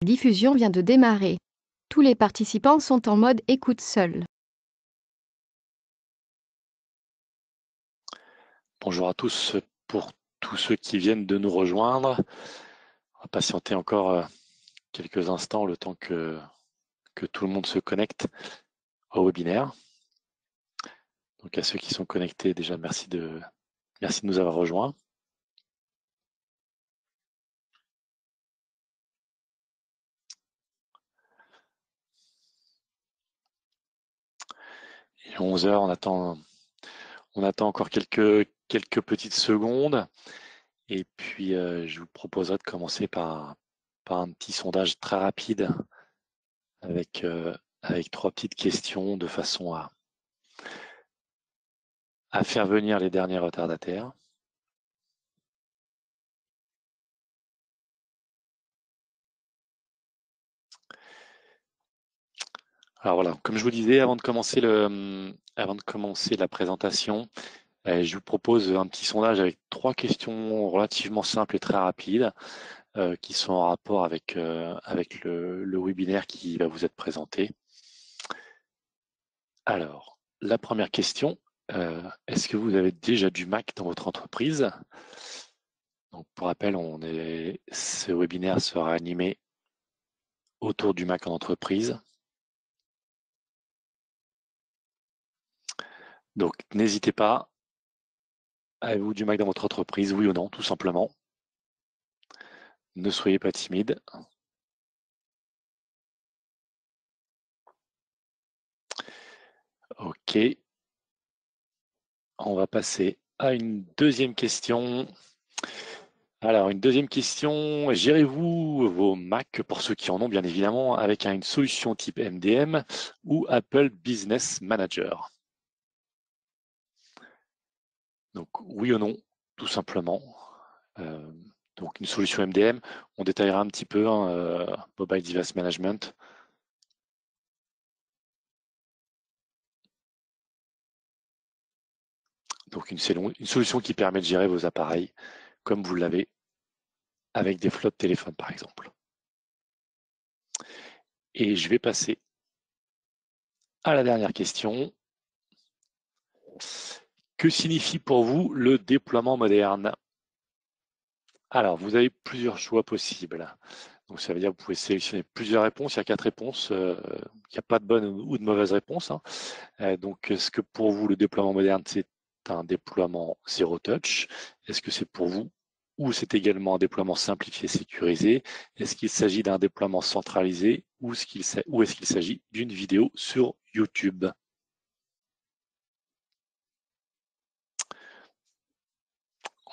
La diffusion vient de démarrer. Tous les participants sont en mode écoute seul. Bonjour à tous. Pour tous ceux qui viennent de nous rejoindre, on va patienter encore quelques instants le temps que tout le monde se connecte au webinaire. Donc à ceux qui sont connectés, déjà merci de nous avoir rejoints. Et à 11 h, on attend encore quelques petites secondes. Et puis je vous proposerai de commencer par un petit sondage très rapide avec 3 petites questions de façon à faire venir les derniers retardataires. Alors voilà, comme je vous disais, avant de commencer la présentation, je vous propose un petit sondage avec 3 questions relativement simples et très rapides qui sont en rapport avec le webinaire qui va vous être présenté. Alors, la première question, est-ce que vous avez déjà du Mac dans votre entreprise? Donc, pour rappel, ce webinaire sera animé autour du Mac en entreprise. Donc, n'hésitez pas. Avez-vous du Mac dans votre entreprise, oui ou non, tout simplement? Ne soyez pas timide. Ok. On va passer à une deuxième question. Alors, une deuxième question. Gérez-vous vos Mac, pour ceux qui en ont bien évidemment, avec une solution type MDM ou Apple Business Manager? Donc, oui ou non, tout simplement. Donc, une solution MDM, on détaillera un petit peu, Mobile Device Management. Donc, une solution qui permet de gérer vos appareils comme vous l'avez avec des flottes de téléphone, par exemple. Et je vais passer à la dernière question. Que signifie pour vous le déploiement moderne? Alors, vous avez plusieurs choix possibles. Donc, ça veut dire que vous pouvez sélectionner plusieurs réponses. Il y a 4 réponses. Il n'y a pas de bonne ou de mauvaise réponse. Donc, est-ce que pour vous, le déploiement moderne, c'est un déploiement zéro touch? Est-ce que c'est pour vous? Ou c'est également un déploiement simplifié, sécurisé? Est-ce qu'il s'agit d'un déploiement centralisé? Ou est-ce qu'il s'agit d'une vidéo sur YouTube?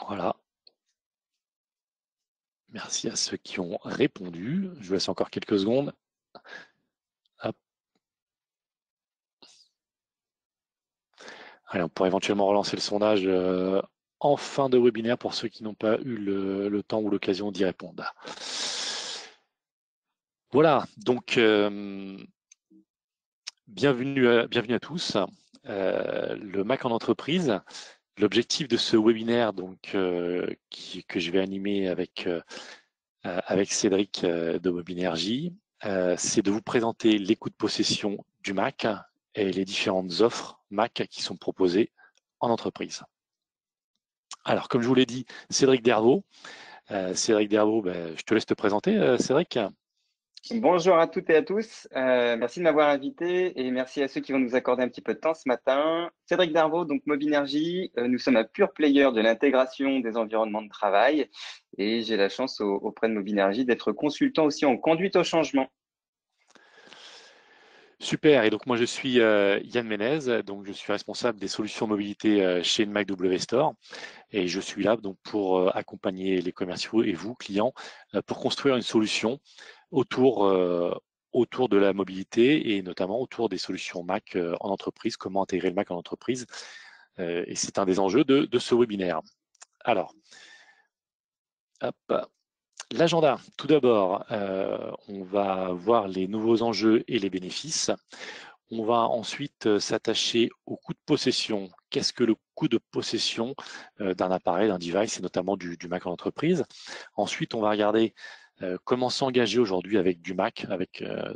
Voilà. Merci à ceux qui ont répondu. Je vous laisse encore quelques secondes. Hop. Allez, on pourrait éventuellement relancer le sondage en fin de webinaire pour ceux qui n'ont pas eu le temps ou l'occasion d'y répondre. Voilà, donc bienvenue à tous. Le Mac en entreprise. L'objectif de ce webinaire donc, que je vais animer avec Cédric de Mobinergie, c'est de vous présenter les coûts de possession du Mac et les différentes offres Mac qui sont proposées en entreprise. Alors, comme je vous l'ai dit, Cédric Dervaux. Cédric Dervaux, je te laisse te présenter, Cédric. Bonjour à toutes et à tous. Merci de m'avoir invité et merci à ceux qui vont nous accorder un petit peu de temps ce matin. Cédric Darvaux, donc Mobinergie. Nous sommes un pure player de l'intégration des environnements de travail et j'ai la chance auprès de Mobinergie d'être consultant aussi en conduite au changement. Super, et donc moi je suis Yann Ménez, donc je suis responsable des solutions mobilité chez Mac W Store et je suis là donc pour accompagner les commerciaux et vous, clients, pour construire une solution autour de la mobilité et notamment autour des solutions Mac en entreprise, comment intégrer le Mac en entreprise. Et c'est un des enjeux de ce webinaire. Alors, hop, l'agenda. Tout d'abord, on va voir les nouveaux enjeux et les bénéfices. On va ensuite s'attacher au coût de possession. Qu'est-ce que le coût de possession d'un appareil, d'un device, et notamment du Mac en entreprise? Ensuite, on va regarder Comment s'engager aujourd'hui avec du Mac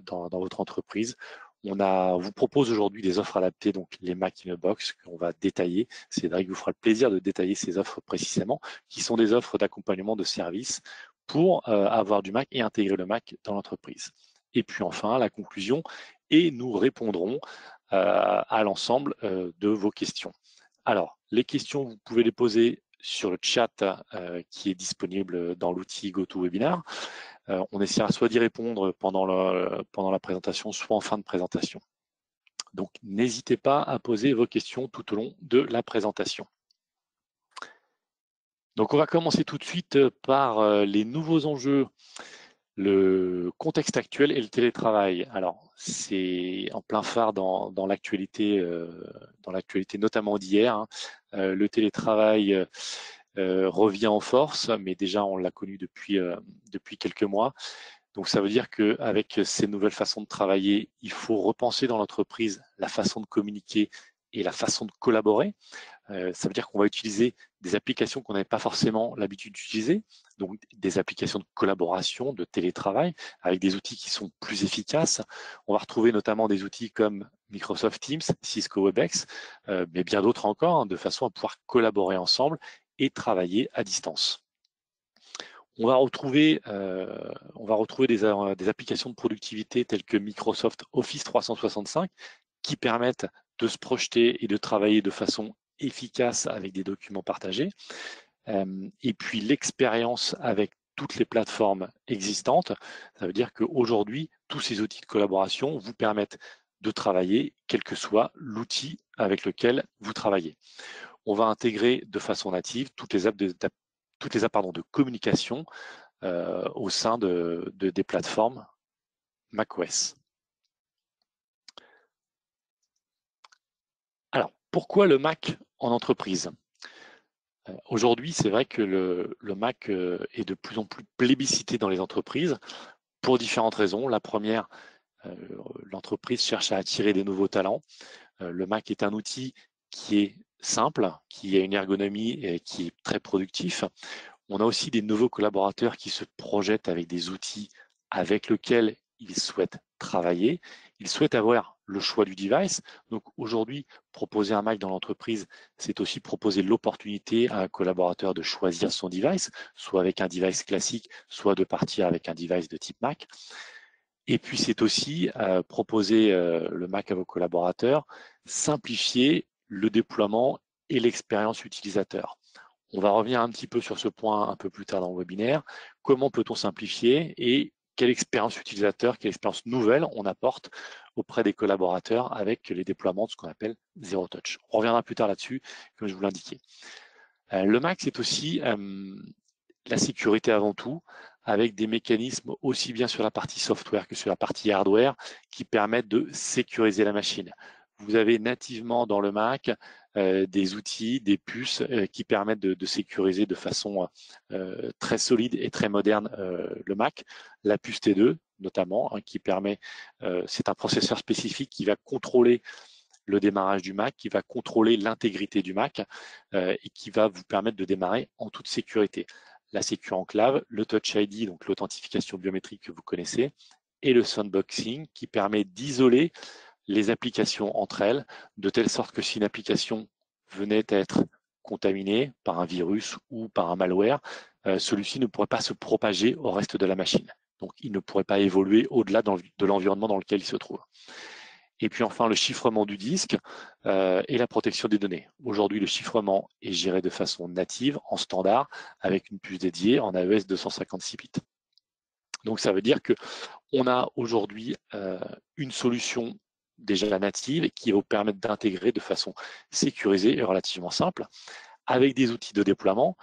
dans votre entreprise? On vous propose aujourd'hui des offres adaptées, donc les Mac in a Box, qu'on va détailler. Cédric vous fera le plaisir de détailler ces offres précisément, qui sont des offres d'accompagnement de services pour avoir du Mac et intégrer le Mac dans l'entreprise. Et puis enfin, la conclusion, et nous répondrons à l'ensemble de vos questions. Alors, les questions, vous pouvez les poser sur le chat qui est disponible dans l'outil GoToWebinar. On essaiera soit d'y répondre pendant la présentation, soit en fin de présentation. Donc, n'hésitez pas à poser vos questions tout au long de la présentation. Donc, on va commencer tout de suite par les nouveaux enjeux, le contexte actuel et le télétravail. Alors, c'est en plein phare dans l'actualité, notamment d'hier. Hein. Le télétravail revient en force, mais déjà on l'a connu depuis quelques mois. Donc ça veut dire qu'avec ces nouvelles façons de travailler, il faut repenser dans l'entreprise la façon de communiquer et la façon de collaborer. Ça veut dire qu'on va utiliser des applications qu'on n'avait pas forcément l'habitude d'utiliser, donc des applications de collaboration, de télétravail, avec des outils qui sont plus efficaces. On va retrouver notamment des outils comme Microsoft Teams, Cisco Webex, mais bien d'autres encore, hein, de façon à pouvoir collaborer ensemble et travailler à distance. On va retrouver des applications de productivité telles que Microsoft Office 365 qui permettent de se projeter et de travailler de façon efficace avec des documents partagés. Et puis l'expérience avec toutes les plateformes existantes, ça veut dire qu'aujourd'hui, tous ces outils de collaboration vous permettent de travailler, quel que soit l'outil avec lequel vous travaillez. On va intégrer de façon native toutes les apps de communication au sein des plateformes macOS. Alors, pourquoi le Mac en entreprise? Aujourd'hui, c'est vrai que le Mac est de plus en plus plébiscité dans les entreprises pour différentes raisons. La première, l'entreprise cherche à attirer des nouveaux talents. Le Mac est un outil qui est simple, qui a une ergonomie et qui est très productif. On a aussi des nouveaux collaborateurs qui se projettent avec des outils avec lesquels ils souhaitent travailler. Ils souhaitent avoir le choix du device. Donc aujourd'hui, proposer un Mac dans l'entreprise, c'est aussi proposer l'opportunité à un collaborateur de choisir son device, soit avec un device classique, soit de partir avec un device de type Mac. Et puis c'est aussi proposer le Mac à vos collaborateurs, simplifier le déploiement et l'expérience utilisateur. On va revenir un petit peu sur ce point un peu plus tard dans le webinaire. Comment peut-on simplifier et quelle expérience utilisateur, quelle expérience nouvelle on apporte auprès des collaborateurs avec les déploiements de ce qu'on appelle Zero Touch. On reviendra plus tard là-dessus, comme je vous l'indiquais. Le Mac, c'est aussi la sécurité avant tout, avec des mécanismes aussi bien sur la partie software que sur la partie hardware qui permettent de sécuriser la machine. Vous avez nativement dans le Mac des outils, des puces qui permettent de sécuriser de façon très solide et très moderne le Mac. La puce T2 notamment, hein, qui permet, c'est un processeur spécifique qui va contrôler le démarrage du Mac, qui va contrôler l'intégrité du Mac et qui va vous permettre de démarrer en toute sécurité. La Secure Enclave, le Touch ID, donc l'authentification biométrique que vous connaissez, et le Sandboxing qui permet d'isoler les applications entre elles, de telle sorte que si une application venait à être contaminée par un virus ou par un malware, celui-ci ne pourrait pas se propager au reste de la machine. Donc, il ne pourrait pas évoluer au-delà de l'environnement dans lequel il se trouve. Et puis enfin, le chiffrement du disque et la protection des données. Aujourd'hui, le chiffrement est géré de façon native, en standard, avec une puce dédiée en AES 256 bits. Donc, ça veut dire qu'on a aujourd'hui une solution déjà native qui va vous permettre d'intégrer de façon sécurisée et relativement simple avec des outils de déploiement.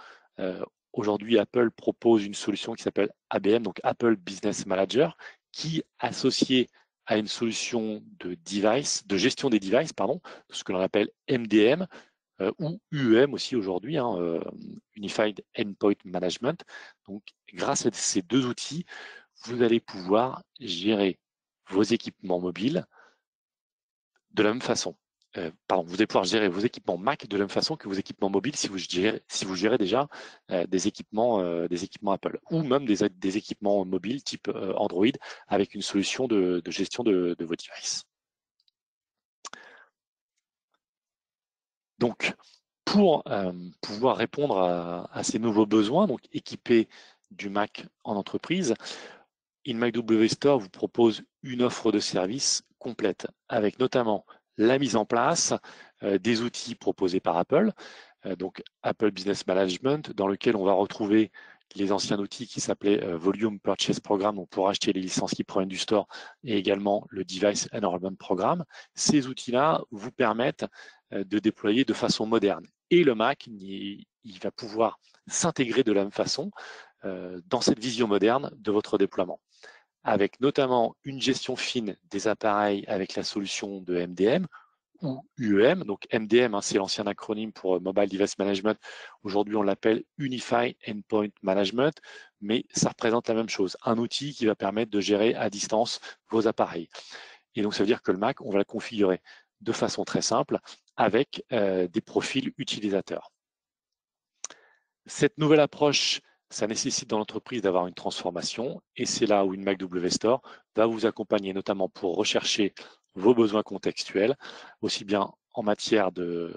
Aujourd'hui, Apple propose une solution qui s'appelle ABM, donc Apple Business Manager, qui, associée à une solution de gestion des devices, ce que l'on appelle MDM ou UEM aussi aujourd'hui, hein, Unified Endpoint Management. Donc, grâce à ces deux outils, vous allez pouvoir gérer vos équipements mobiles de la même façon. vous allez pouvoir gérer vos équipements Mac de la même façon que vos équipements mobiles si vous gérez déjà des équipements Apple, ou même des équipements mobiles type Android avec une solution de gestion de vos devices. Donc, pour pouvoir répondre à ces nouveaux besoins, donc équipés du Mac en entreprise, InMacW Store vous propose une offre de services complète, avec notamment la mise en place des outils proposés par Apple, donc Apple Business Management, dans lequel on va retrouver les anciens outils qui s'appelaient Volume Purchase Program, donc pour acheter les licences qui proviennent du store, et également le Device Enrollment Program. Ces outils-là vous permettent de déployer de façon moderne. Et le Mac, il va pouvoir s'intégrer de la même façon dans cette vision moderne de votre déploiement, avec notamment une gestion fine des appareils avec la solution de MDM ou UEM. Donc MDM, c'est l'ancien acronyme pour Mobile Device Management. Aujourd'hui, on l'appelle Unified Endpoint Management, mais ça représente la même chose, un outil qui va permettre de gérer à distance vos appareils. Et donc, ça veut dire que le Mac, on va le configurer de façon très simple avec des profils utilisateurs. Cette nouvelle approche, ça nécessite dans l'entreprise d'avoir une transformation, et c'est là où InMacW Store va vous accompagner, notamment pour rechercher vos besoins contextuels, aussi bien en matière de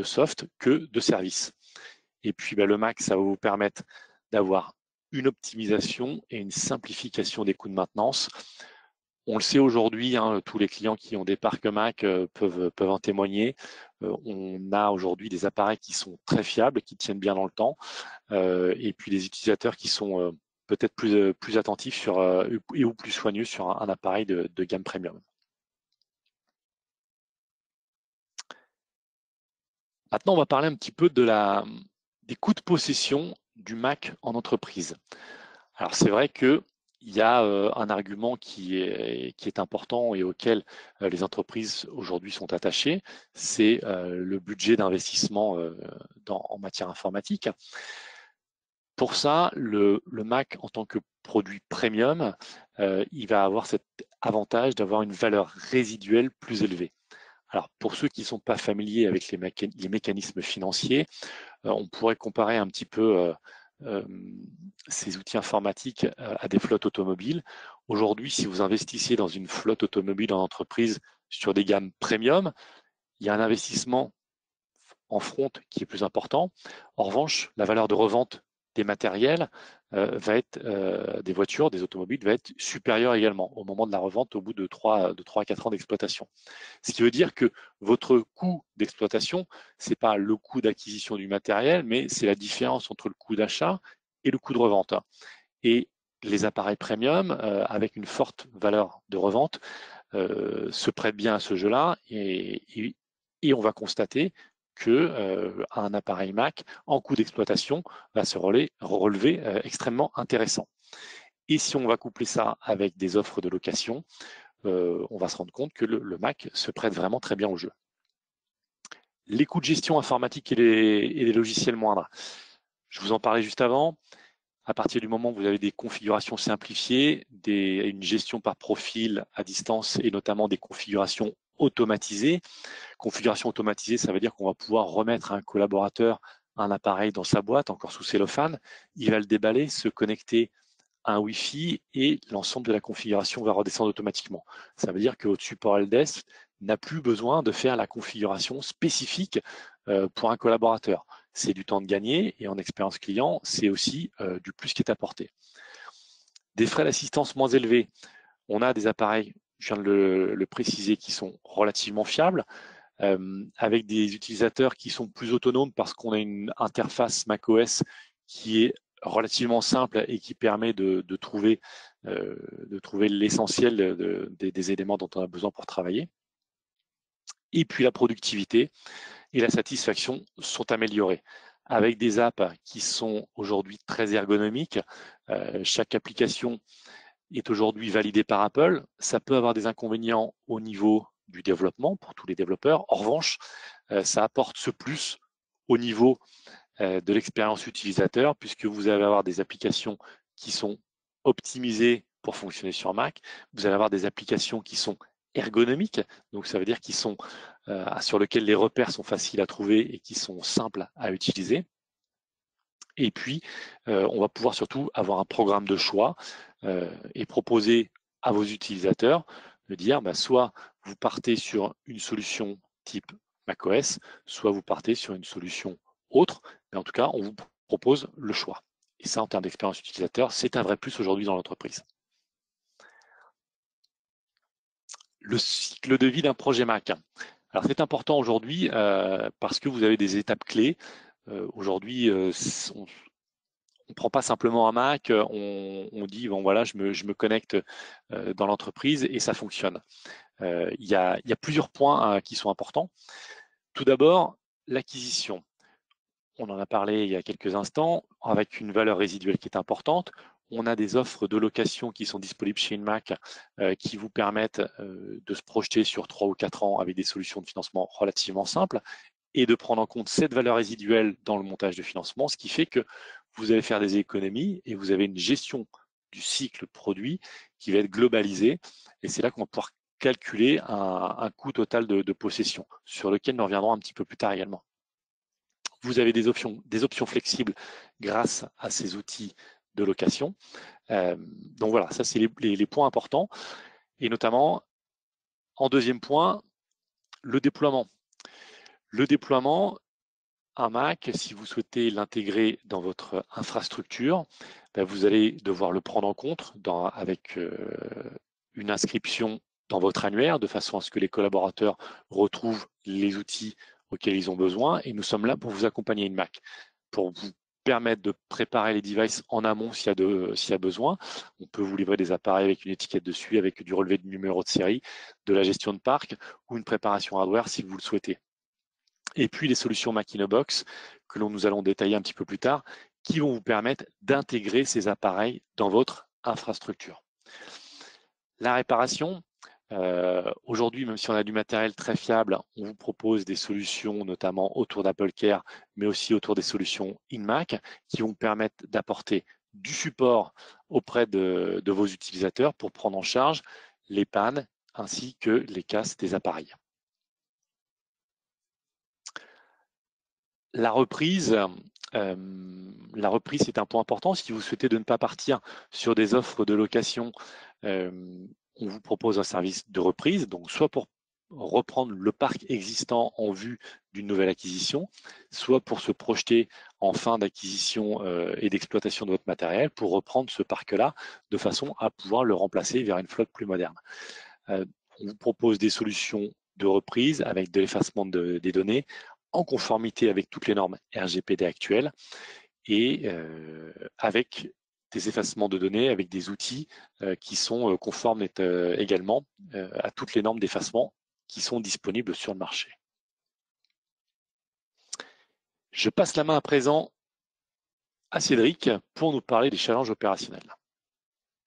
soft que de service. Et puis le Mac, ça va vous permettre d'avoir une optimisation et une simplification des coûts de maintenance. On le sait aujourd'hui, tous les clients qui ont des parcs Mac peuvent en témoigner. On a aujourd'hui des appareils qui sont très fiables, qui tiennent bien dans le temps, et puis des utilisateurs qui sont peut-être plus attentifs ou plus soigneux sur un appareil de gamme premium. Maintenant, on va parler un petit peu des coûts de possession du Mac en entreprise. Alors, c'est vrai qu'il y a un argument qui est important et auquel les entreprises aujourd'hui sont attachées, c'est le budget d'investissement en matière informatique. Pour ça, le Mac en tant que produit premium, il va avoir cet avantage d'avoir une valeur résiduelle plus élevée. Alors, pour ceux qui ne sont pas familiers avec les mécanismes financiers, on pourrait comparer un petit peu ces outils informatiques à des flottes automobiles. Aujourd'hui, si vous investissiez dans une flotte automobile en entreprise sur des gammes premium, il y a un investissement en front qui est plus important. En revanche, la valeur de revente des matériels va être des voitures, des automobiles, va être supérieure également au moment de la revente au bout de 3 à 4 ans d'exploitation. Ce qui veut dire que votre coût d'exploitation, ce n'est pas le coût d'acquisition du matériel, mais c'est la différence entre le coût d'achat et le coût de revente. Et les appareils premium, avec une forte valeur de revente, se prêtent bien à ce jeu-là, et on va constater qu'un appareil Mac en coût d'exploitation va se relever extrêmement intéressant. Et si on va coupler ça avec des offres de location, on va se rendre compte que le Mac se prête vraiment très bien au jeu. Les coûts de gestion informatique et les logiciels moindres. Je vous en parlais juste avant. À partir du moment où vous avez des configurations simplifiées, une gestion par profil à distance et notamment des configurations automatisées. Configuration automatisée, ça veut dire qu'on va pouvoir remettre à un collaborateur un appareil dans sa boîte, encore sous cellophane. Il va le déballer, se connecter à un Wi-Fi et l'ensemble de la configuration va redescendre automatiquement. Ça veut dire que votre support helpdesk n'a plus besoin de faire la configuration spécifique pour un collaborateur. C'est du temps de gagner et en expérience client, c'est aussi du plus qui est apporté. Des frais d'assistance moins élevés. On a des appareils, je viens de le préciser, qui sont relativement fiables, avec des utilisateurs qui sont plus autonomes parce qu'on a une interface macOS qui est relativement simple et qui permet de trouver l'essentiel des éléments dont on a besoin pour travailler. Et puis la productivité et la satisfaction sont améliorées avec des apps qui sont aujourd'hui très ergonomiques. Chaque application est aujourd'hui validée par Apple. Ça peut avoir des inconvénients au niveau du développement pour tous les développeurs. En revanche, ça apporte ce plus au niveau de l'expérience utilisateur, puisque vous allez avoir des applications qui sont optimisées pour fonctionner sur Mac. Vous allez avoir des applications qui sont ergonomiques, donc ça veut dire qu'ils sont sur lequel les repères sont faciles à trouver et qui sont simples à utiliser. Et puis, on va pouvoir surtout avoir un programme de choix et proposer à vos utilisateurs de dire soit vous partez sur une solution type macOS, soit vous partez sur une solution autre, mais en tout cas, on vous propose le choix. Et ça, en termes d'expérience utilisateur, c'est un vrai plus aujourd'hui dans l'entreprise. Le cycle de vie d'un projet Mac. Alors, c'est important aujourd'hui parce que vous avez des étapes clés. Aujourd'hui, on ne prend pas simplement un Mac, on dit bon voilà, je me connecte dans l'entreprise et ça fonctionne. Il y a plusieurs points qui sont importants. Tout d'abord, l'acquisition. On en a parlé il y a quelques instants, avec une valeur résiduelle qui est importante. On a des offres de location qui sont disponibles chez InMac qui vous permettent de se projeter sur 3 ou 4 ans avec des solutions de financement relativement simples et de prendre en compte cette valeur résiduelle dans le montage de financement, ce qui fait que vous allez faire des économies et vous avez une gestion du cycle produit qui va être globalisée. Et c'est là qu'on va pouvoir calculer un coût total de possession, sur lequel nous reviendrons un petit peu plus tard également. Vous avez des options flexibles grâce à ces outils de location. Donc voilà, ça c'est les points importants. Et notamment, en deuxième point, le déploiement. Le déploiement, un Mac, si vous souhaitez l'intégrer dans votre infrastructure, vous allez devoir le prendre en compte avec une inscription dans votre annuaire, de façon à ce que les collaborateurs retrouvent les outils auxquels ils ont besoin. Et nous sommes là pour vous accompagner InMac, pour vous permettre de préparer les devices en amont s'il y a besoin. On peut vous livrer des appareils avec une étiquette dessus, avec du relevé de numéro de série, de la gestion de parc ou une préparation hardware si vous le souhaitez. Et puis les solutions Mac in a Box que nous allons détailler un petit peu plus tard, qui vont vous permettre d'intégrer ces appareils dans votre infrastructure. La réparation, aujourd'hui, même si on a du matériel très fiable, on vous propose des solutions notamment autour d'AppleCare, mais aussi autour des solutions InMac, qui vont permettre d'apporter du support auprès de vos utilisateurs pour prendre en charge les pannes ainsi que les casses des appareils. La reprise, c'est un point important. Si vous souhaitez de ne pas partir sur des offres de location, on vous propose un service de reprise, donc soit pour reprendre le parc existant en vue d'une nouvelle acquisition, soit pour se projeter en fin d'acquisition et d'exploitation de votre matériel pour reprendre ce parc-là de façon à pouvoir le remplacer vers une flotte plus moderne. On vous propose des solutions de reprise avec de l'effacement des données en conformité avec toutes les normes RGPD actuelles et avec des effacements de données, avec des outils qui sont conformes également à toutes les normes d'effacement qui sont disponibles sur le marché. Je passe la main à présent à Cédric pour nous parler des challenges opérationnels.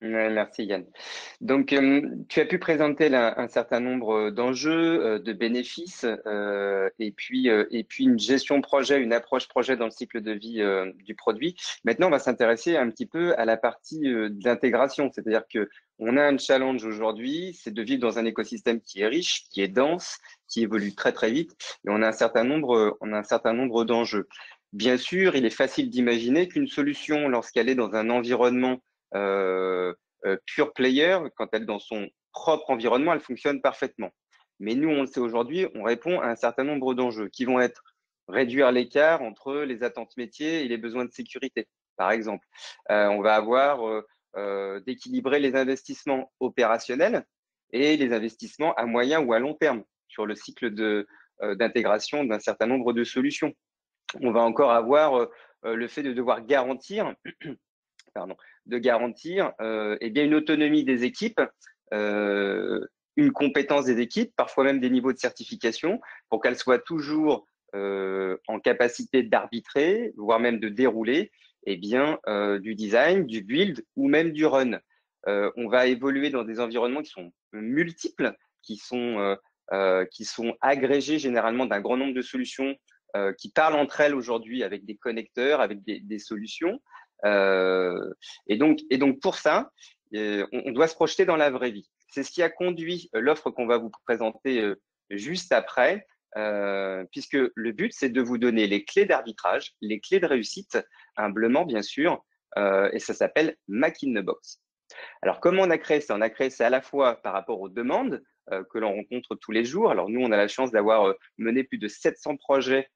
Merci Yann. Donc, tu as pu présenter là, un certain nombre d'enjeux, de bénéfices, et puis une gestion projet, une approche projet dans le cycle de vie du produit. Maintenant, on va s'intéresser un petit peu à la partie d'intégration, c'est-à-dire que on a un challenge aujourd'hui, c'est de vivre dans un écosystème qui est riche, qui est dense, qui évolue très très vite, et on a un certain nombre d'enjeux. Bien sûr, il est facile d'imaginer qu'une solution, lorsqu'elle est dans un environnement pure player, quand elle est dans son propre environnement, elle fonctionne parfaitement. Mais nous, on le sait aujourd'hui, on répond à un certain nombre d'enjeux qui vont être réduire l'écart entre les attentes métiers et les besoins de sécurité, par exemple. On va avoir d'équilibrer les investissements opérationnels et les investissements à moyen ou à long terme sur le cycle d'intégration d'un certain nombre de solutions. On va encore avoir le fait de devoir garantir une autonomie des équipes, une compétence des équipes, parfois même des niveaux de certification, pour qu'elles soient toujours en capacité d'arbitrer, voire même de dérouler du design, du build ou même du run. On va évoluer dans des environnements qui sont multiples, qui sont agrégés généralement d'un grand nombre de solutions qui parlent entre elles aujourd'hui avec des connecteurs, avec des solutions. Et donc pour ça, on doit se projeter dans la vraie vie. C'est ce qui a conduit l'offre qu'on va vous présenter juste après, puisque le but, c'est de vous donner les clés d'arbitrage, les clés de réussite, humblement bien sûr, et ça s'appelle Mac in the Box. Alors, comment on a créé ça? On a créé ça à la fois par rapport aux demandes que l'on rencontre tous les jours. Alors, nous, on a la chance d'avoir mené plus de 700 projets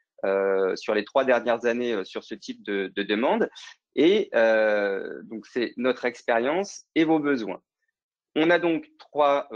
sur les 3 dernières années sur ce type de demande. Et donc, c'est notre expérience et vos besoins. On a donc 3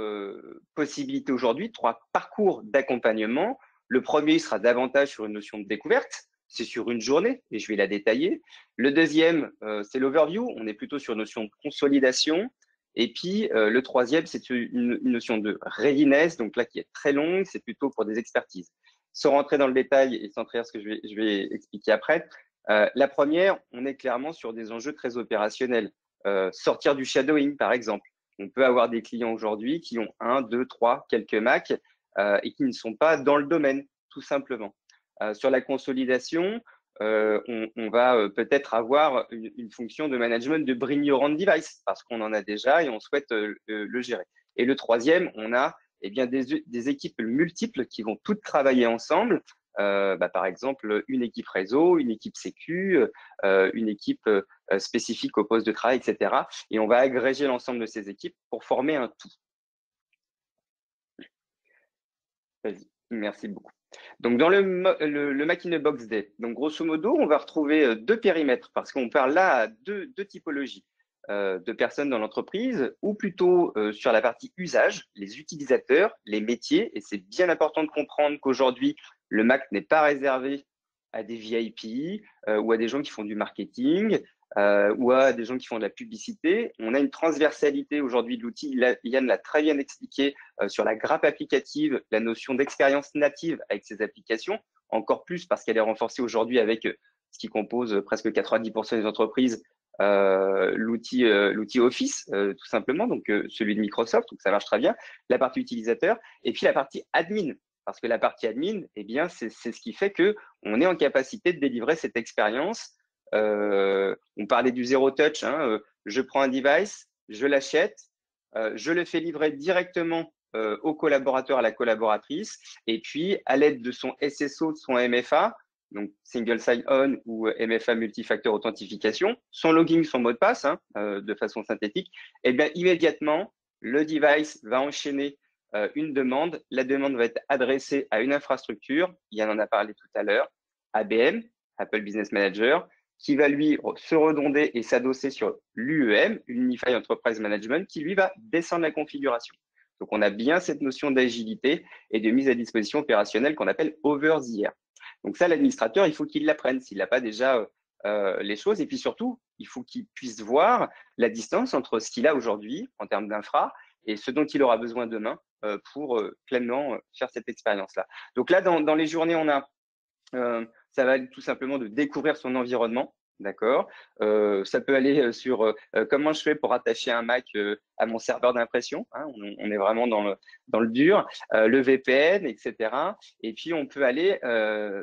possibilités aujourd'hui, 3 parcours d'accompagnement. Le premier sera davantage sur une notion de découverte. C'est sur une journée et je vais la détailler. Le deuxième, c'est l'overview. On est plutôt sur une notion de consolidation. Et puis, le troisième, c'est une notion de readiness, donc là, qui est très longue. C'est plutôt pour des expertises. Sans rentrer dans le détail et sans trahir ce que je vais expliquer après, la première, on est clairement sur des enjeux très opérationnels. Sortir du shadowing, par exemple. On peut avoir des clients aujourd'hui qui ont 1, 2, 3, quelques Mac et qui ne sont pas dans le domaine, tout simplement. Sur la consolidation, on va peut-être avoir une fonction de management de bring your own device parce qu'on en a déjà et on souhaite le gérer. Et le troisième, on a des équipes multiples qui vont toutes travailler ensemble. Par exemple, une équipe réseau, une équipe sécu, une équipe spécifique au poste de travail, etc. Et on va agréger l'ensemble de ces équipes pour former un tout. Vas-y, merci beaucoup. Donc, dans le Mac in the Box Day, donc grosso modo, on va retrouver 2 périmètres parce qu'on parle là à deux typologies de personnes dans l'entreprise ou plutôt sur la partie usage, les utilisateurs, les métiers. Et c'est bien important de comprendre qu'aujourd'hui, le Mac n'est pas réservé à des VIP ou à des gens qui font du marketing ou à des gens qui font de la publicité. On a une transversalité aujourd'hui de l'outil. Yann l'a très bien expliqué sur la grappe applicative, la notion d'expérience native avec ces applications, encore plus parce qu'elle est renforcée aujourd'hui avec ce qui compose presque 90% des entreprises, l'outil Office, tout simplement, donc celui de Microsoft, donc ça marche très bien, la partie utilisateur, et puis la partie admin. Parce que la partie admin, eh bien, c'est ce qui fait qu'on est en capacité de délivrer cette expérience. On parlait du zéro touch. Je prends un device, je l'achète, je le fais livrer directement au collaborateur, à la collaboratrice. Et puis, à l'aide de son SSO, de son MFA, donc Single Sign-On ou MFA Multifactor Authentification, son login, son mot de passe, de façon synthétique, eh bien, immédiatement, le device va enchaîner une demande. La demande va être adressée à une infrastructure. Yann en a parlé tout à l'heure, ABM, Apple Business Manager, qui va lui se redonder et s'adosser sur l'UEM, Unified Enterprise Management, qui lui va descendre la configuration. Donc, on a bien cette notion d'agilité et de mise à disposition opérationnelle qu'on appelle over the air. Donc ça, l'administrateur, il faut qu'il l'apprenne s'il n'a pas déjà les choses. Et puis surtout, il faut qu'il puisse voir la distance entre ce qu'il a aujourd'hui en termes d'infra et ce dont il aura besoin demain pour pleinement faire cette expérience-là. Donc là, dans les journées, on a ça va être tout simplement de découvrir son environnement, d'accord. Ça peut aller sur comment je fais pour attacher un Mac à mon serveur d'impression. On est vraiment dans le dur, le VPN, etc. Et puis on peut aller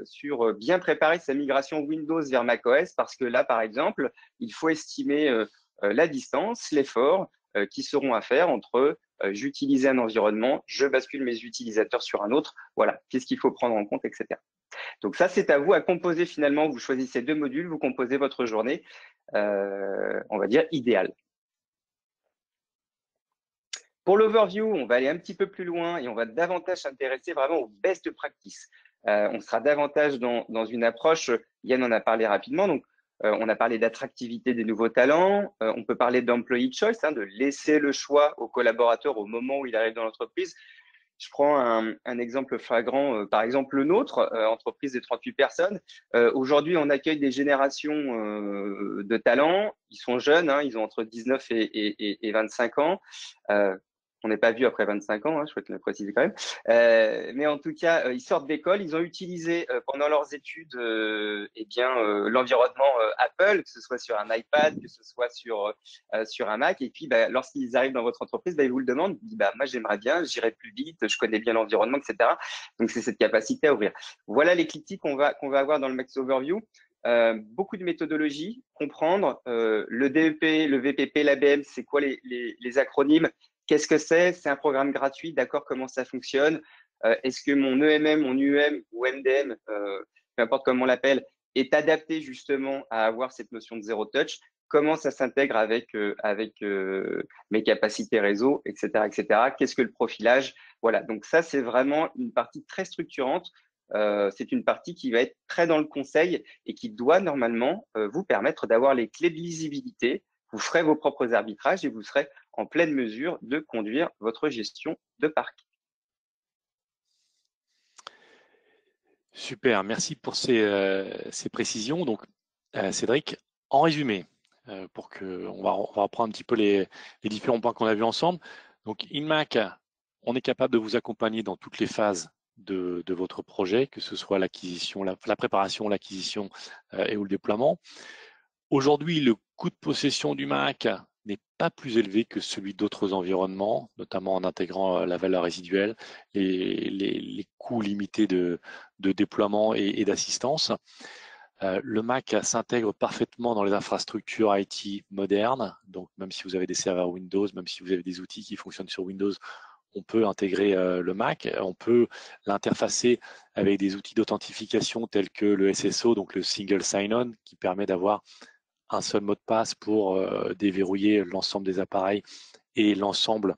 sur bien préparer sa migration Windows vers macOS parce que là, par exemple, il faut estimer la distance, l'effort qui seront à faire entre j'utilise un environnement, je bascule mes utilisateurs sur un autre. Voilà, qu'est-ce qu'il faut prendre en compte, etc. Donc ça, c'est à vous à composer finalement. Vous choisissez 2 modules, vous composez votre journée, on va dire, idéale. Pour l'overview, on va aller un petit peu plus loin et on va davantage s'intéresser vraiment aux best practices. On sera davantage dans une approche, Yann en a parlé rapidement, donc on a parlé d'attractivité des nouveaux talents, on peut parler d'employee choice, de laisser le choix au collaborateur au moment où il arrive dans l'entreprise. Je prends un exemple flagrant, par exemple le nôtre, entreprise de 38 personnes. Aujourd'hui, on accueille des générations de talents. Ils sont jeunes, ils ont entre 19 et 25 ans. On n'est pas vieux après 25 ans, je souhaite le préciser quand même. Mais en tout cas, ils sortent d'école, ils ont utilisé pendant leurs études l'environnement Apple, que ce soit sur un iPad, que ce soit sur un Mac. Et puis, lorsqu'ils arrivent dans votre entreprise, ils vous le demandent. Ils disent, moi, j'aimerais bien, j'irai plus vite, je connais bien l'environnement, etc. Donc, c'est cette capacité à ouvrir. Voilà les critiques qu'on va avoir dans le Max Overview. Beaucoup de méthodologies, comprendre le DEP, le VPP, l'ABM, c'est quoi les acronymes. Qu'est-ce que c'est? C'est un programme gratuit, d'accord, comment ça fonctionne? Est-ce que mon EMM, mon UEM ou MDM, peu importe comment on l'appelle, est adapté justement à avoir cette notion de zéro touch? Comment ça s'intègre avec mes capacités réseau, etc., etc. Qu'est-ce que le profilage? Voilà, donc ça, c'est vraiment une partie très structurante. C'est une partie qui va être très dans le conseil et qui doit normalement vous permettre d'avoir les clés de lisibilité. Vous ferez vos propres arbitrages et vous serez en pleine mesure de conduire votre gestion de parc. Super, merci pour ces précisions. Donc, Cédric, en résumé, on va reprendre un petit peu les différents points qu'on a vus ensemble. Donc, InMac, on est capable de vous accompagner dans toutes les phases de votre projet, que ce soit l'acquisition, la préparation, l'acquisition et ou le déploiement. Aujourd'hui, le coût de possession du Mac n'est pas plus élevé que celui d'autres environnements, notamment en intégrant la valeur résiduelle, les coûts limités de déploiement et d'assistance. Le Mac s'intègre parfaitement dans les infrastructures IT modernes, donc même si vous avez des serveurs Windows, même si vous avez des outils qui fonctionnent sur Windows, on peut intégrer le Mac, on peut l'interfacer avec des outils d'authentification tels que le SSO, donc le Single Sign-On, qui permet d'avoir un seul mot de passe pour déverrouiller l'ensemble des appareils et l'ensemble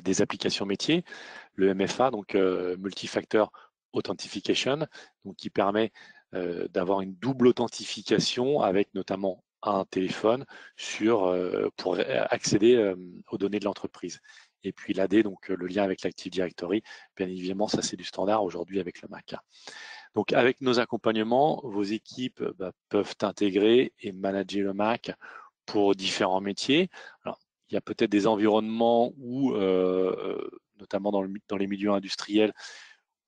des applications métiers. Le MFA, donc Multi-Factor Authentication, donc qui permet d'avoir une double authentification avec notamment un téléphone pour accéder aux données de l'entreprise. Et puis l'AD, donc le lien avec l'Active Directory, bien évidemment, ça c'est du standard aujourd'hui avec le Mac. Donc, avec nos accompagnements, vos équipes peuvent intégrer et manager le Mac pour différents métiers. Alors, il y a peut-être des environnements où, notamment dans les milieux industriels,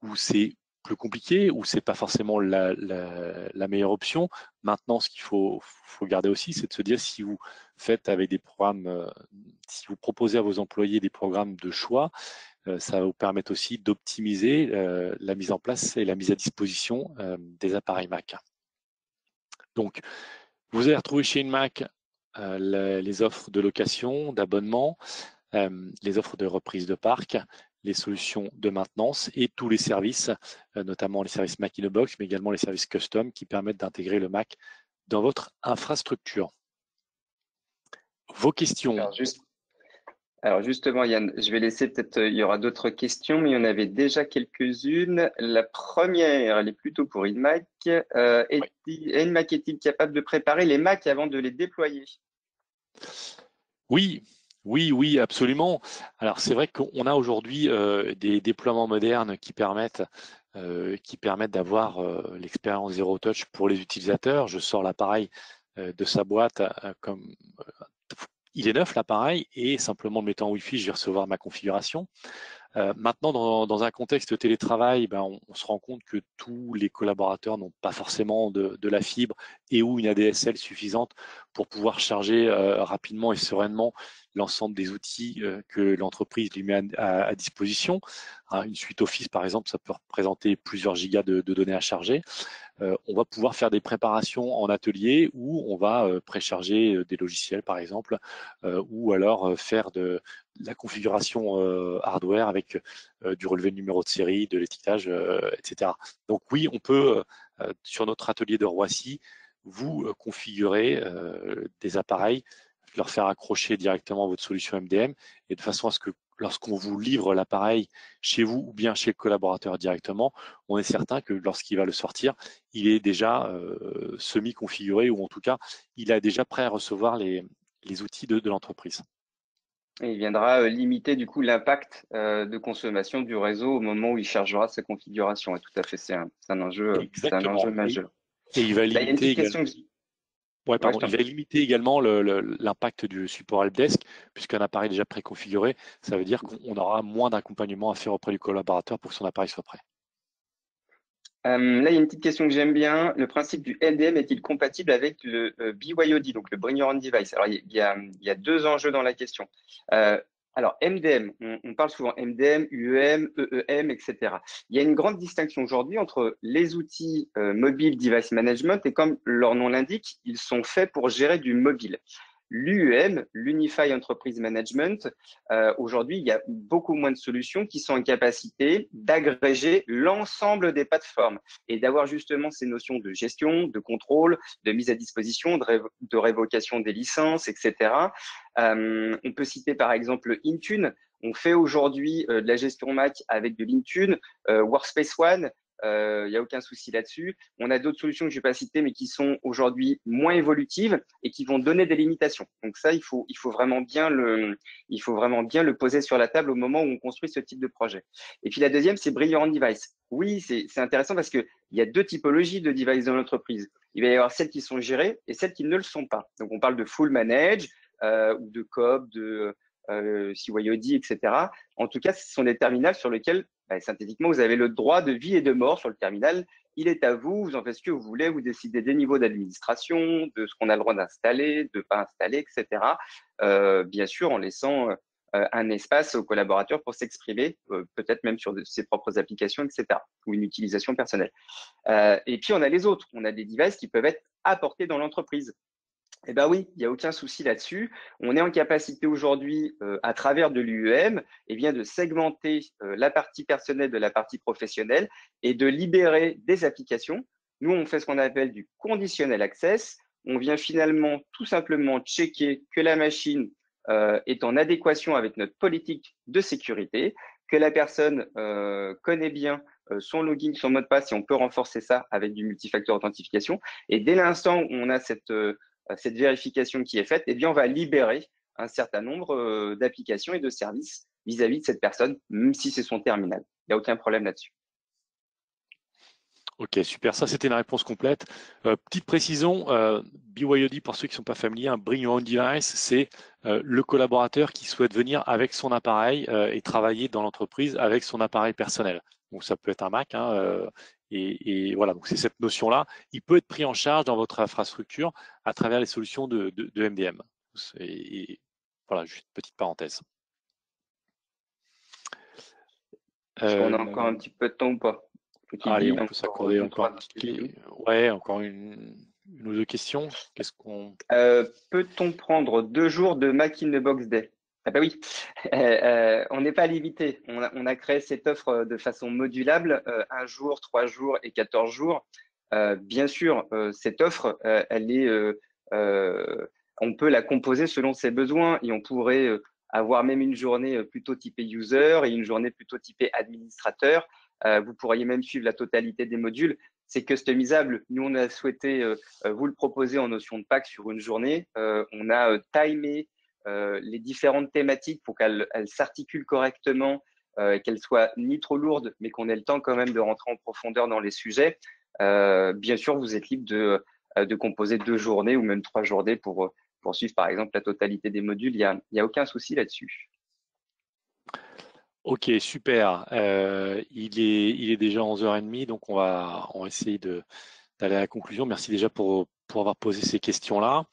où c'est plus compliqué, où c'est pas forcément la meilleure option. Maintenant, ce qu'il faut garder aussi, c'est de se dire si vous faites avec des programmes, si vous proposez à vos employés des programmes de choix, ça va vous permettre aussi d'optimiser la mise en place et la mise à disposition des appareils Mac. Donc, vous allez retrouver chez InMac les offres de location, d'abonnement, les offres de reprise de parc, les solutions de maintenance et tous les services, notamment les services Mac in a Box, mais également les services custom qui permettent d'intégrer le Mac dans votre infrastructure. Vos questions? Alors justement, Yann, je vais laisser peut-être, il y aura d'autres questions, mais il y en avait déjà quelques-unes. La première, elle est plutôt pour InMac. InMac est-il capable de préparer les Mac avant de les déployer? Oui, absolument. Alors c'est vrai qu'on a aujourd'hui des déploiements modernes qui permettent d'avoir l'expérience Zero Touch pour les utilisateurs. Je sors l'appareil de sa boîte comme il est neuf l'appareil et simplement le mettant en Wi-Fi, je vais recevoir ma configuration. Maintenant, dans un contexte télétravail, on se rend compte que tous les collaborateurs n'ont pas forcément de la fibre et ou une ADSL suffisante pour pouvoir charger rapidement et sereinement l'ensemble des outils que l'entreprise lui met à disposition. Une suite Office, par exemple, ça peut représenter plusieurs gigas de données à charger. On va pouvoir faire des préparations en atelier où on va précharger des logiciels, par exemple, ou alors faire de la configuration hardware avec du relevé de numéro de série, de l'étiquetage, etc. Donc oui, on peut, sur notre atelier de Roissy, vous configurer des appareils, leur faire accrocher directement votre solution MDM et de façon à ce que lorsqu'on vous livre l'appareil chez vous ou bien chez le collaborateur directement, on est certain que lorsqu'il va le sortir, il est déjà semi-configuré ou en tout cas, il est déjà prêt à recevoir les outils de l'entreprise. Et il viendra limiter du coup l'impact de consommation du réseau au moment où il chargera sa configuration. Et tout à fait, c'est un enjeu majeur. Et il va limiter également. Il va limiter également l'impact du support helpdesk, puisqu'un appareil déjà préconfiguré, ça veut dire qu'on aura moins d'accompagnement à faire auprès du collaborateur pour que son appareil soit prêt. Là, il y a une petite question que j'aime bien. Le principe du MDM est-il compatible avec le BYOD, donc le Bring Your Own Device? Alors, il y a deux enjeux dans la question. Alors, MDM, on parle souvent MDM, UEM, EEM, etc. Il y a une grande distinction aujourd'hui entre les outils Mobile Device Management et comme leur nom l'indique, ils sont faits pour gérer du mobile. l'UEM, l'Unified Enterprise Management, aujourd'hui, il y a beaucoup moins de solutions qui sont en capacité d'agréger l'ensemble des plateformes et d'avoir justement ces notions de gestion, de contrôle, de mise à disposition, de révocation des licences, etc. On peut citer par exemple Intune. On fait aujourd'hui de la gestion Mac avec de l'Intune, Workspace ONE. Il n'y a aucun souci là-dessus. On a d'autres solutions que je ne vais pas citer, mais qui sont aujourd'hui moins évolutives et qui vont donner des limitations. Donc ça, il faut vraiment bien le poser sur la table au moment où on construit ce type de projet. Et puis la deuxième, c'est Bring Your Own Device. Oui, c'est intéressant parce qu'il y a deux typologies de devices dans l'entreprise. Il va y avoir celles qui sont gérées et celles qui ne le sont pas. Donc on parle de full manage ou de COP, de CYOD, etc. En tout cas, ce sont des terminals sur lesquels synthétiquement, vous avez le droit de vie et de mort sur le terminal. Il est à vous, vous en faites ce que vous voulez, vous décidez des niveaux d'administration, de ce qu'on a le droit d'installer, de ne pas installer, etc. Bien sûr, en laissant un espace aux collaborateurs pour s'exprimer, peut-être même sur ses propres applications, etc. ou une utilisation personnelle. Et puis, on a les autres. On a des devices qui peuvent être apportés dans l'entreprise. Eh bien oui, il n'y a aucun souci là-dessus. On est en capacité aujourd'hui, à travers de l'UEM, de segmenter la partie personnelle de la partie professionnelle et de libérer des applications. Nous, on fait ce qu'on appelle du conditional access. On vient finalement tout simplement checker que la machine est en adéquation avec notre politique de sécurité, que la personne connaît bien son login, son mot de passe, et on peut renforcer ça avec du multifacteur authentification. Et dès l'instant où on a cette vérification qui est faite, on va libérer un certain nombre d'applications et de services vis-à-vis de cette personne, même si c'est son terminal. Il n'y a aucun problème là-dessus. Ok, super. Ça, c'était une réponse complète. Petite précision, BYOD, pour ceux qui ne sont pas familiers, Bring Your Own Device, c'est le collaborateur qui souhaite venir avec son appareil et travailler dans l'entreprise avec son appareil personnel. Donc, ça peut être un Mac. Et voilà, donc c'est cette notion-là. Il peut être pris en charge dans votre infrastructure à travers les solutions de MDM. Et voilà, juste une petite parenthèse. Est-ce qu'on a encore un petit peu de temps ou pas? Allez, on peut s'accorder encore encore une ou deux questions. Qu'est-ce qu'on peut-on prendre 2 jours de Mac in the Box Day? Ah bah oui, on n'est pas limité. On a créé cette offre de façon modulable, 1 jour, 3 jours et 14 jours. Bien sûr, cette offre, on peut la composer selon ses besoins et on pourrait avoir même une journée plutôt typée user et une journée plutôt typée administrateur. Vous pourriez même suivre la totalité des modules. C'est customisable. Nous, on a souhaité vous le proposer en notion de pack sur une journée. On a timé les différentes thématiques pour qu'elles s'articulent correctement, qu'elles soient ni trop lourdes, mais qu'on ait le temps quand même de rentrer en profondeur dans les sujets. Bien sûr, vous êtes libre de composer 2 journées ou même 3 journées pour suivre, par exemple, la totalité des modules. Il y a aucun souci là-dessus. Ok, super. Il est déjà 11h30, donc on va essayer d'aller à la conclusion. Merci déjà pour avoir posé ces questions-là.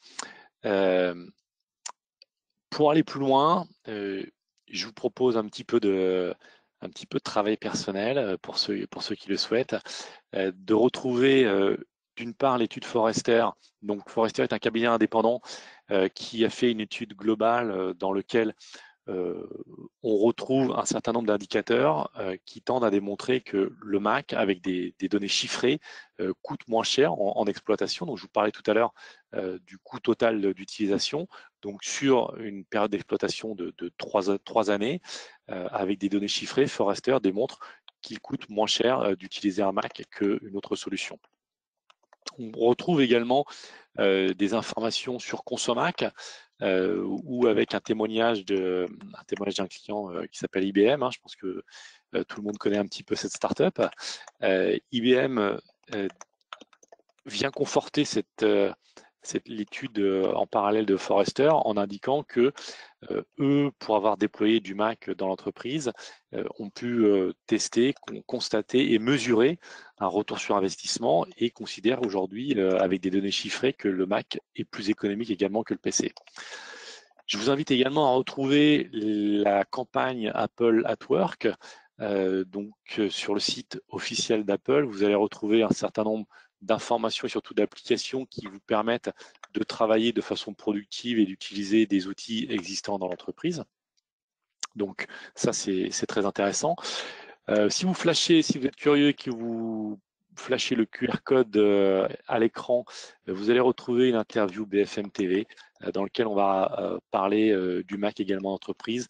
Pour aller plus loin, je vous propose un petit peu de travail personnel pour ceux qui le souhaitent, de retrouver d'une part l'étude Forrester. Donc Forrester est un cabinet indépendant qui a fait une étude globale dans laquelle on retrouve un certain nombre d'indicateurs qui tendent à démontrer que le Mac, avec des données chiffrées, coûte moins cher en exploitation. Donc, je vous parlais tout à l'heure du coût total d'utilisation. Donc, sur une période d'exploitation de 3 années, avec des données chiffrées, Forrester démontre qu'il coûte moins cher d'utiliser un Mac qu'une autre solution. On retrouve également des informations sur Consomac, ou avec un témoignage d'un client qui s'appelle IBM. Je pense que tout le monde connaît un petit peu cette startup. IBM vient conforter l'étude en parallèle de Forrester en indiquant que eux, pour avoir déployé du Mac dans l'entreprise, ont pu tester, constater et mesurer un retour sur investissement et considèrent aujourd'hui, avec des données chiffrées, que le Mac est plus économique également que le PC. Je vous invite également à retrouver la campagne Apple at Work. Donc sur le site officiel d'Apple, vous allez retrouver un certain nombre d'informations et surtout d'applications qui vous permettent de travailler de façon productive et d'utiliser des outils existants dans l'entreprise. Donc ça, c'est très intéressant. Si vous flashez, si vous êtes curieux et que vous flashez le QR code à l'écran, vous allez retrouver une interview BFM TV dans laquelle on va parler du Mac également entreprise,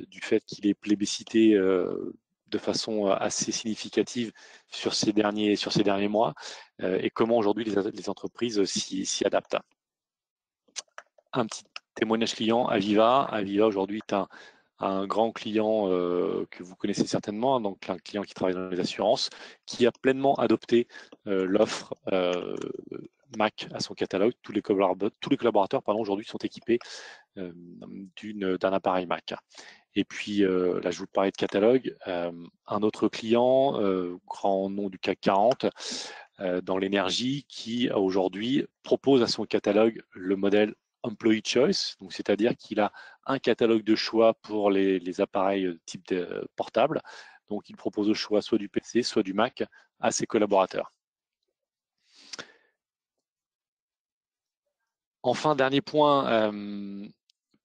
du fait qu'il est plébiscité de façon assez significative sur ces derniers mois et comment aujourd'hui les entreprises s'y adaptent. Un petit témoignage client, Aviva. Aviva aujourd'hui est un grand client que vous connaissez certainement, donc un client qui travaille dans les assurances, qui a pleinement adopté l'offre Mac à son catalogue. Tous les collaborateurs aujourd'hui sont équipés d'un appareil Mac. Et puis là, je vous parlais de catalogue. Un autre client, grand nom du CAC 40, dans l'énergie, qui aujourd'hui propose à son catalogue le modèle Employee Choice, donc c'est-à-dire qu'il a un catalogue de choix pour les appareils type portable. Donc il propose au choix soit du PC, soit du Mac à ses collaborateurs. Enfin, dernier point,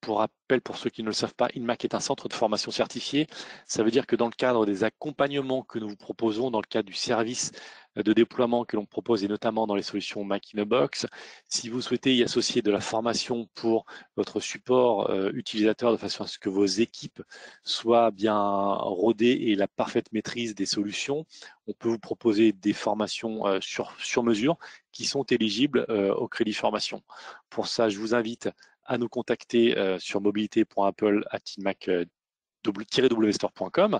pour rappel, pour ceux qui ne le savent pas, InMac est un centre de formation certifié. Ça veut dire que dans le cadre des accompagnements que nous vous proposons, dans le cadre du service de déploiement que l'on propose, et notamment dans les solutions Mac in a Box, si vous souhaitez y associer de la formation pour votre support utilisateur de façon à ce que vos équipes soient bien rodées et la parfaite maîtrise des solutions, on peut vous proposer des formations sur mesure qui sont éligibles au crédit formation. Pour ça, je vous invite à nous contacter sur mobilité.apple@inmac-wstore.com.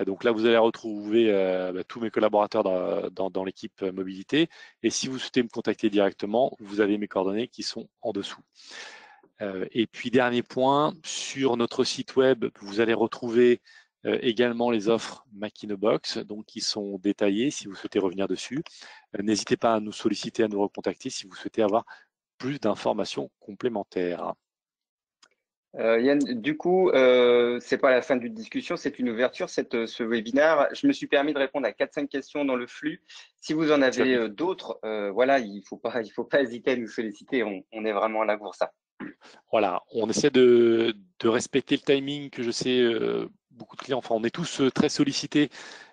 Donc là, vous allez retrouver tous mes collaborateurs dans l'équipe mobilité. Et si vous souhaitez me contacter directement, vous avez mes coordonnées qui sont en dessous. Et puis, dernier point, sur notre site web, vous allez retrouver également les offres Mac in a Box, donc qui sont détaillées si vous souhaitez revenir dessus. N'hésitez pas à nous solliciter, à nous recontacter si vous souhaitez avoir plus d'informations complémentaires. Yann, du coup, c'est pas la fin d'une discussion, c'est une ouverture, ce webinaire. Je me suis permis de répondre à 4-5 questions dans le flux. Si vous en avez d'autres, voilà, il faut pas hésiter à nous solliciter. On est vraiment là pour ça. Voilà, on essaie de respecter le timing que je sais beaucoup de clients. Enfin, on est tous très sollicités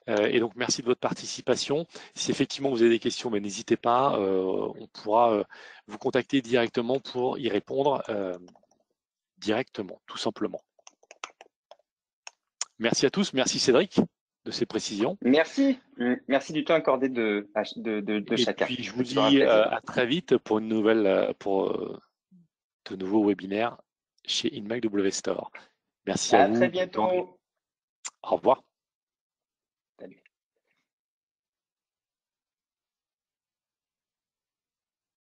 et donc merci de votre participation. Si effectivement vous avez des questions, ben, n'hésitez pas, on pourra vous contacter directement pour y répondre directement, tout simplement. Merci à tous, merci Cédric de ces précisions. Merci du temps accordé de chacun. Et puis je vous dis à très vite pour une nouvelle, pour de nouveaux webinaires chez InMac WStore. Merci à vous. À très bientôt. Au revoir.